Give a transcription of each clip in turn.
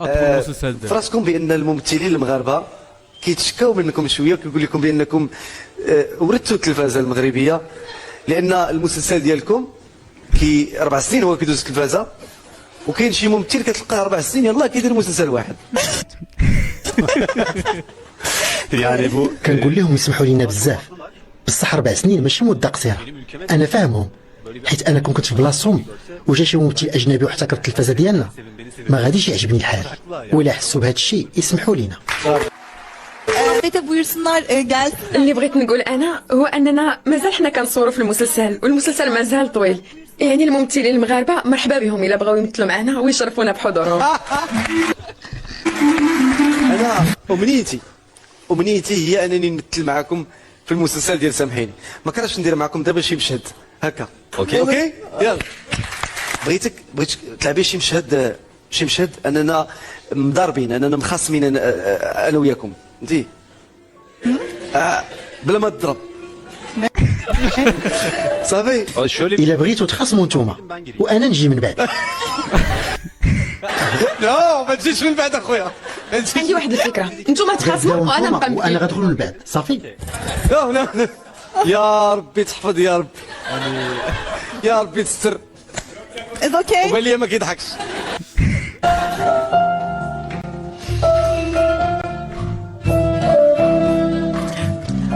اطول المسلسل ده فراسكم بان الممثلين المغاربه كيتشكاو منكم شويه، كيقول لكم بانكم وردتوا التلفازه المغربيه، لان المسلسل ديالكم 4 سنين هو كيدوز التلفازه، وكاين شي ممثل كتلقاه 4 سنين يلاه كيدير مسلسل واحد. يعني كنقول لهم يسمحوا لينا بزاف، بصح 4 سنين ماشي مده قصيره. انا فاهمهم، حيت انا كون كنت في بلاصتهم وجا شي ممثل اجنبي واحتكر التلفازه ديالنا ما غاديش يعجبني الحال، ولا حسوا بهذا الشيء يسمحوا لينا. Tete buyursunlar gelsin. اللي بغيت نقول انا هو اننا مازال حنا كنصوروا في المسلسل، والمسلسل مازال طويل. يعني الممثلين المغاربه مرحبا بهم الا بغاو يمثلوا معنا ويشرفونا بحضورهم. انا امنيتي هي انني نمثل معكم في المسلسل ديال سامحيني. ما كرهتش ندير معكم دابا شي مشهد هكا. اوكي يلا. بغيتك تلعبي شي مشهد اننا مضاربين، اننا مخاصمين انا وياكم انتي بلا ما تضرب. صافي. الا بغيتوا تخاصموا نتوما وانا نجي من بعد. لا ما تجيش من بعد اخويا. عندي واحد الفكره، نتوما تخاصموا وانا نبقى وانا غندخل من بعد. صافي. لا يا ربي تحفظ يا رب، يا ربي تستر. Is okay. وبان لي ما كيضحكش.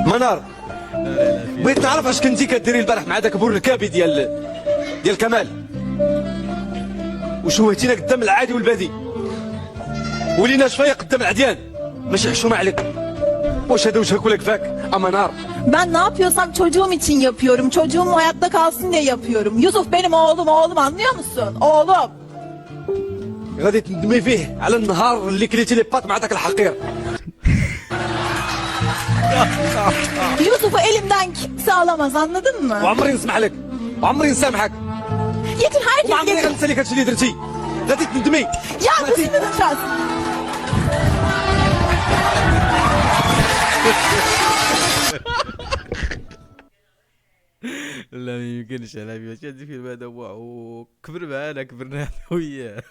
منار، بغيت نعرف اش كنتي كديري البارح مع داك بوركابي ديال كمال، وشوهتينا قدام العادي والبادي، ولينا شويه قدام العديان، ماشي حشومه عليك. واش هذا وجهك ولا كفاك منار؟ Ben ne yapıyorsam çocuğum için yapıyorum. Çocuğum hayatta kalsın diye yapıyorum. Yusuf benim oğlum anlıyor musun? Oğlum. غادي تندمي فيه على النهار اللي كليتي لي بات مع داك الحقير. Yusuf'u elimden kimse alamaz, anladın mı? وعمري نسمح لك، وعمري نسامحك، Yeter herkes وعمري yeter. غنسى لك هادشي اللي درتي. غادي تندمي. Ya bu sinir lütfen. لا ما يمكنش على واش هذا الفيلم هذا واو كبر معانا كبرنا انا وياه